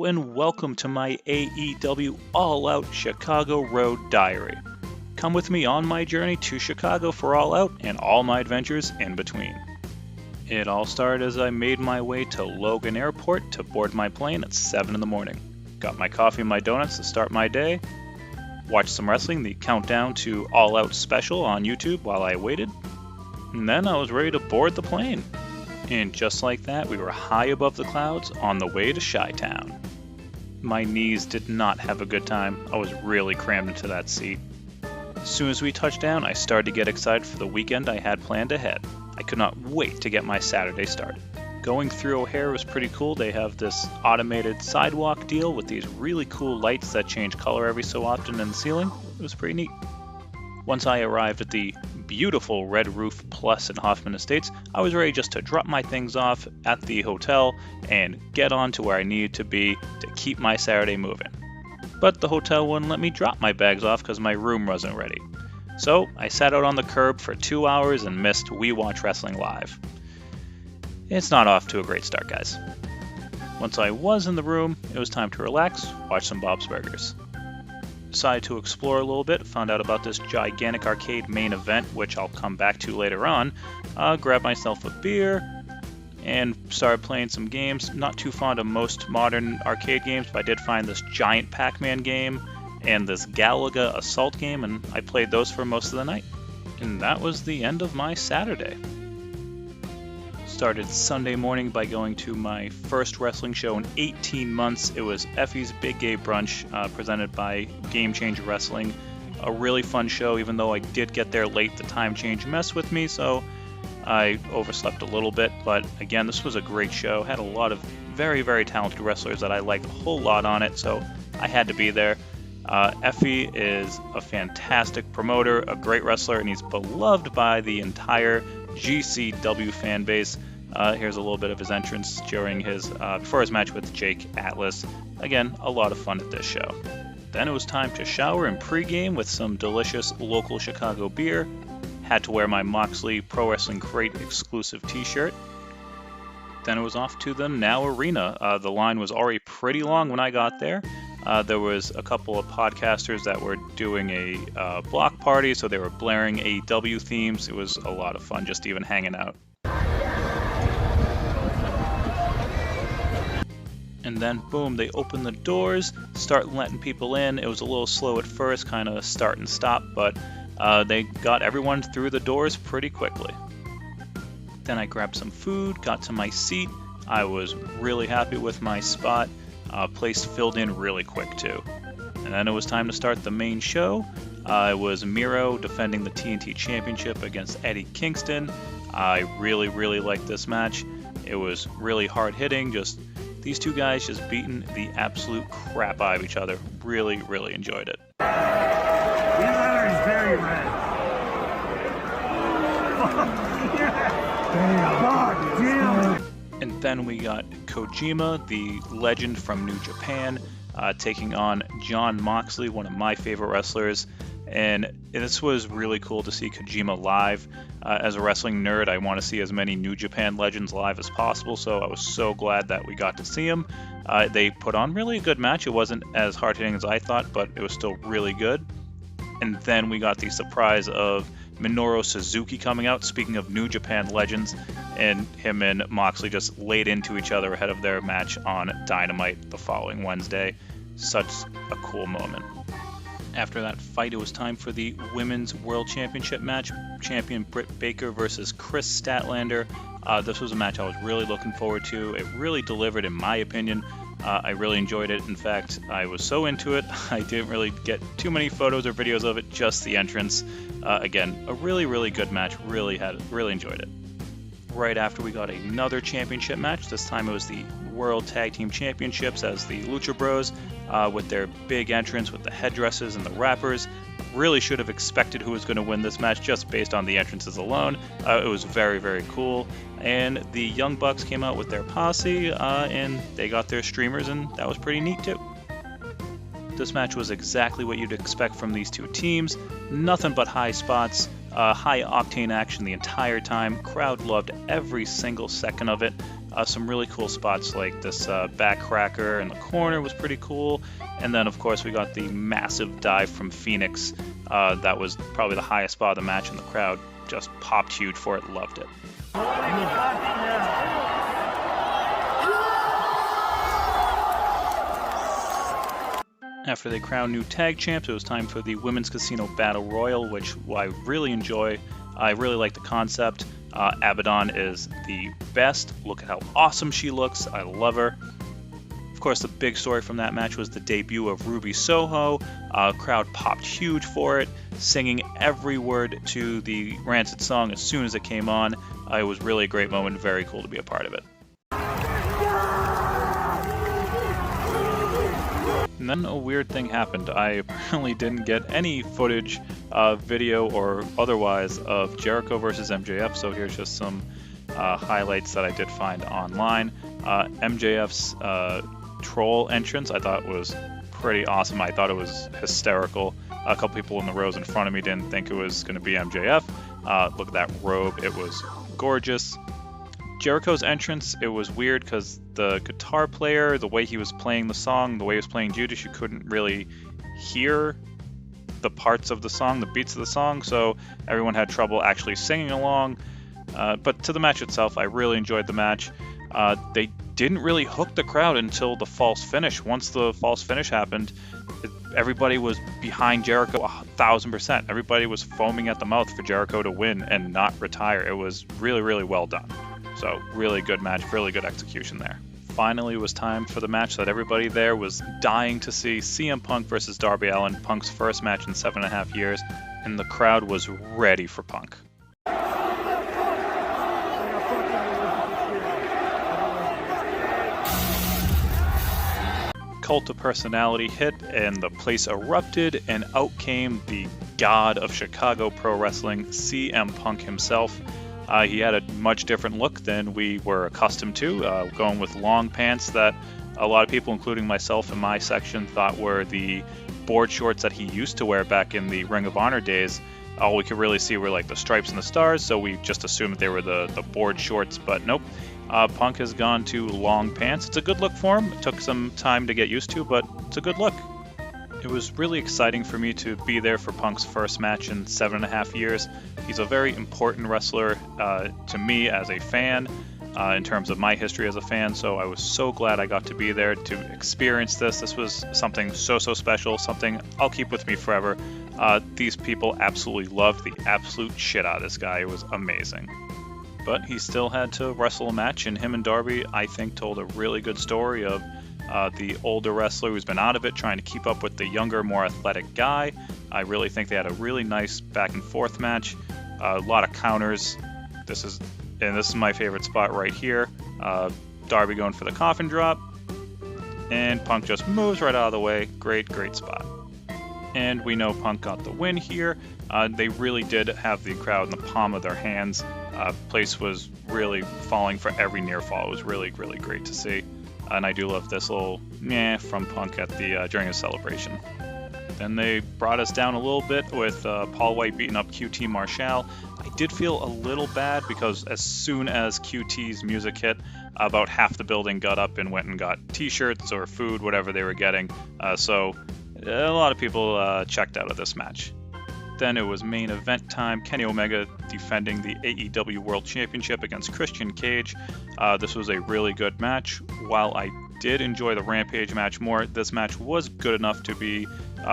and welcome to my AEW All Out Chicago Road Diary. Come with me on my journey to Chicago for All Out and all my adventures in between. It all started as I made my way to Logan Airport to board my plane at 7 in the morning. Got my coffee and my donuts to start my day. Watched some wrestling, the Countdown to All Out special on YouTube while I waited. And then I was ready to board the plane. And just like that, we were high above the clouds on the way to Chi-Town. My knees did not have a good time. I was really crammed into that seat. As soon as we touched down, I started to get excited for the weekend I had planned ahead. I could not wait to get my Saturday started. Going through O'Hare was pretty cool. They have this automated sidewalk deal with these really cool lights that change color every so often in the ceiling. It was pretty neat. Once I arrived at the beautiful Red Roof Plus in Hoffman Estates, I was ready just to drop my things off at the hotel and get on to where I needed to be to keep my Saturday moving. But the hotel wouldn't let me drop my bags off because my room wasn't ready. So I sat out on the curb for 2 hours and missed We Watch Wrestling Live. It's not off to a great start, guys. Once I was in the room, it was time to relax, watch some Bob's Burgers. Decided to explore a little bit, found out about this gigantic arcade main event, which I'll come back to later on. Grabbed myself a beer and started playing some games. Not too fond of most modern arcade games, but I did find this giant Pac-Man game and this Galaga Assault game, and I played those for most of the night. And that was the end of my Saturday. Started Sunday morning by going to my first wrestling show in 18 months. It was Effie's Big Gay Brunch, presented by Game Changer Wrestling. A really fun show, even though I did get there late. The time change messed with me, so I overslept a little bit. But again, this was a great show. Had a lot of very, very talented wrestlers that I liked a whole lot on it, so I had to be there. Effie is a fantastic promoter, a great wrestler, and he's beloved by the entire GCW fan base. Here's a little bit of his entrance during his before his match with Jake Atlas. Again, a lot of fun at this show. Then it was time to shower and pregame with some delicious local Chicago beer. Had to wear my Moxley Pro Wrestling Crate exclusive t-shirt. Then it was off to the Now Arena. The line was already pretty long when I got there. There was a couple of podcasters that were doing a block party, so they were blaring AEW themes. It was a lot of fun just even hanging out. And then, boom, they opened the doors, start letting people in. It was a little slow at first, kind of start and stop, but they got everyone through the doors pretty quickly. Then I grabbed some food, got to my seat. I was really happy with my spot. Place filled in really quick too. And then it was time to start the main show. It was Miro defending the TNT Championship against Eddie Kingston. I really, really liked this match. It was really hard hitting, just these two guys just beating the absolute crap out of each other. Really, really enjoyed it. The letter is very red. Damn. And then we got Kojima, the legend from New Japan, taking on Jon Moxley, one of my favorite wrestlers. And this was really cool to see Kojima live. As a wrestling nerd, I want to see as many New Japan legends live as possible, so I was so glad that we got to see him. They put on really a good match. It wasn't as hard-hitting as I thought, but it was still really good. And then we got the surprise of Minoru Suzuki coming out, speaking of New Japan legends, and him and Moxley just laid into each other ahead of their match on Dynamite the following Wednesday. Such a cool moment. After that fight, it was time for the Women's World Championship match. Champion Britt Baker versus Chris Statlander. This was a match I was really looking forward to. It really delivered, in my opinion. I really enjoyed it. In fact, I was so into it, I didn't really get too many photos or videos of it, just the entrance. Again, a really, really good match. Really enjoyed it. Right after, we got another championship match. This time it was the World Tag Team Championships as the Lucha Bros with their big entrance with the headdresses and the wrappers. Really should have expected who was going to win this match just based on the entrances alone. It was very, very cool. And the Young Bucks came out with their posse and they got their streamers, and that was pretty neat too. This match was exactly what you'd expect from these two teams. Nothing but high spots. High octane action the entire time. Crowd loved every single second of it. Some really cool spots like this back cracker in the corner was pretty cool. And then, of course, we got the massive dive from Phoenix. That was probably the highest spot of the match, and the crowd just popped huge for it, loved it. After they crowned new tag champs, it was time for the Women's Casino Battle Royal, which I really enjoy. I really like the concept. Abaddon is the best. Look at how awesome she looks. I love her. Of course, the big story from that match was the debut of Ruby Soho. Crowd popped huge for it, singing every word to the Rancid song as soon as it came on. It was really a great moment, very cool to be a part of it. And then a weird thing happened. I apparently didn't get any footage, video or otherwise, of Jericho versus MJF, so here's just some highlights that I did find online. MJF's troll entrance I thought was pretty awesome. I thought it was hysterical. A couple people in the rows in front of me didn't think it was going to be MJF. Look at that robe, it was gorgeous. Jericho's entrance, it was weird because the guitar player, the way he was playing the song, the way he was playing Judas, you couldn't really hear the parts of the song, the beats of the song, so everyone had trouble actually singing along. But to the match itself, I really enjoyed the match. They didn't really hook the crowd until the false finish. Once the false finish happened, everybody was behind Jericho 1,000%. Everybody was foaming at the mouth for Jericho to win and not retire. It was really, really well done. So really good match, really good execution there. Finally, it was time for the match that everybody there was dying to see. CM Punk versus Darby Allin, Punk's first match in 7.5 years, and the crowd was ready for Punk. Cult of Personality hit, and the place erupted, and out came the god of Chicago Pro Wrestling, CM Punk himself. He had a much different look than we were accustomed to, going with long pants that a lot of people, including myself in my section, thought were the board shorts that he used to wear back in the Ring of Honor days. All we could really see were like the stripes and the stars, so we just assumed that they were the board shorts, but nope. Punk has gone to long pants. It's a good look for him. It took some time to get used to, but it's a good look. It was really exciting for me to be there for Punk's first match in 7.5 years. He's a very important wrestler to me as a fan, in terms of my history as a fan, so I was so glad I got to be there to experience this. This was something so special, something I'll keep with me forever. These people absolutely loved the absolute shit out of this guy. It was amazing. But he still had to wrestle a match, and him and Darby, I think, told a really good story of the older wrestler who's been out of it, trying to keep up with the younger, more athletic guy. I really think they had a really nice back and forth match. A lot of counters. This is my favorite spot right here. Darby going for the coffin drop, and Punk just moves right out of the way. Great spot. And we know Punk got the win here. They really did have the crowd in the palm of their hands. Place was really falling for every near fall. It was really great to see. And I do love this little from Punk at the during his celebration. Then they brought us down a little bit with Paul White beating up QT Marshall. I did feel a little bad because as soon as QT's music hit, about half the building got up and went and got t-shirts or food, whatever they were getting. So a lot of people checked out of this match. Then it was main event time. Kenny Omega defending the AEW World Championship against Christian Cage. This was a really good match. While I did enjoy the Rampage match more, this match was good enough to be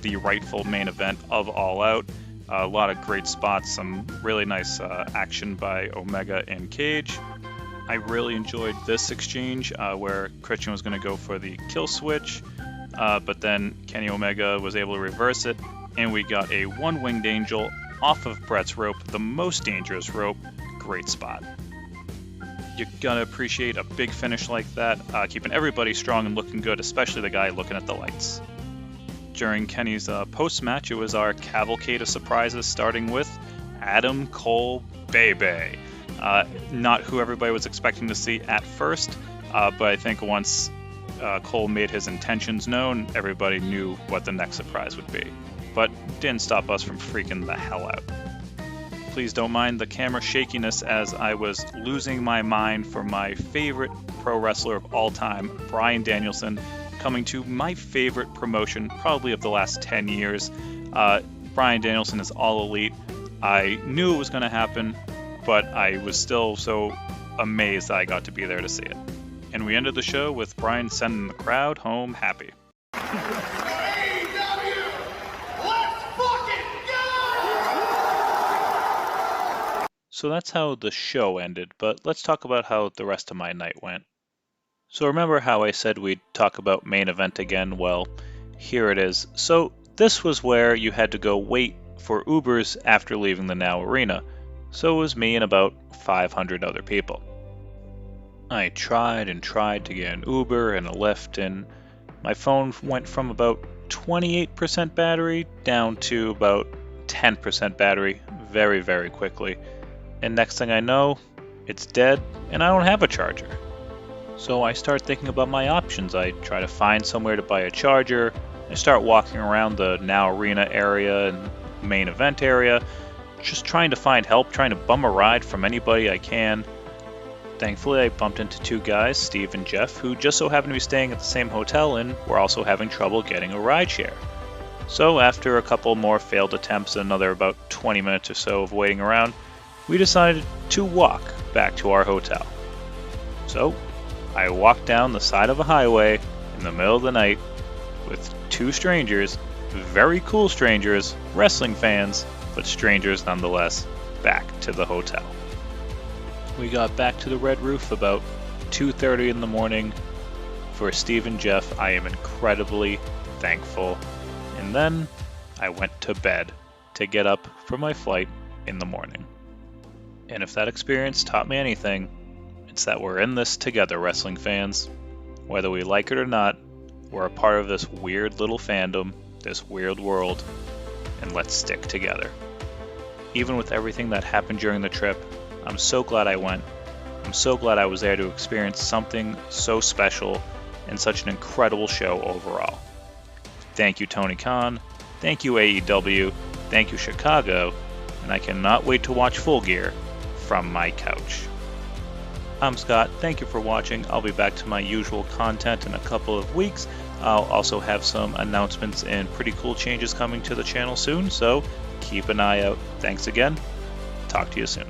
the rightful main event of All Out. A lot of great spots, some really nice action by Omega and Cage. I really enjoyed this exchange where Christian was going to go for the kill switch, but then Kenny Omega was able to reverse it, and we got a one-winged angel off of Brett's rope, the most dangerous rope. Great spot. You gotta appreciate a big finish like that, keeping everybody strong and looking good, especially the guy looking at the lights. During Kenny's post-match, it was our cavalcade of surprises, starting with Adam Cole Bebe. Not who everybody was expecting to see at first, but I think once Cole made his intentions known, everybody knew what the next surprise would be. But didn't stop us from freaking the hell out. Please don't mind the camera shakiness as I was losing my mind for my favorite pro wrestler of all time, Bryan Danielson, coming to my favorite promotion probably of the last 10 years. Bryan Danielson is All Elite. I knew it was going to happen, but I was still so amazed that I got to be there to see it. And we ended the show with Bryan sending the crowd home happy. So that's how the show ended, but let's talk about how the rest of my night went. So remember how I said we'd talk about main event again? Well, here it is. So this was where you had to go wait for Ubers after leaving the Now Arena. So it was me and about 500 other people. I tried and tried to get an Uber and a Lyft, and my phone went from about 28% battery down to about 10% battery very, very quickly. And next thing I know, it's dead and I don't have a charger. So I start thinking about my options. I try to find somewhere to buy a charger. I start walking around the Now Arena area and main event area, just trying to find help, trying to bum a ride from anybody I can. Thankfully, I bumped into two guys, Steve and Jeff, who just so happened to be staying at the same hotel and were also having trouble getting a rideshare. So after a couple more failed attempts and another about 20 minutes or so of waiting around, we decided to walk back to our hotel. So I walked down the side of a highway in the middle of the night with two strangers, very cool strangers, wrestling fans, but strangers nonetheless, back to the hotel. We got back to the Red Roof about 2:30 in the morning. For Steve and Jeff, I am incredibly thankful. And then I went to bed to get up for my flight in the morning. And if that experience taught me anything, it's that we're in this together, wrestling fans. Whether we like it or not, we're a part of this weird little fandom, this weird world, and let's stick together. Even with everything that happened during the trip, I'm so glad I went. I'm so glad I was there to experience something so special and such an incredible show overall. Thank you, Tony Khan. Thank you, AEW. Thank you, Chicago. And I cannot wait to watch Full Gear from my couch. I'm Scott. Thank you for watching. I'll be back to my usual content in a couple of weeks. I'll also have some announcements and pretty cool changes coming to the channel soon, so keep an eye out. Thanks again. Talk to you soon.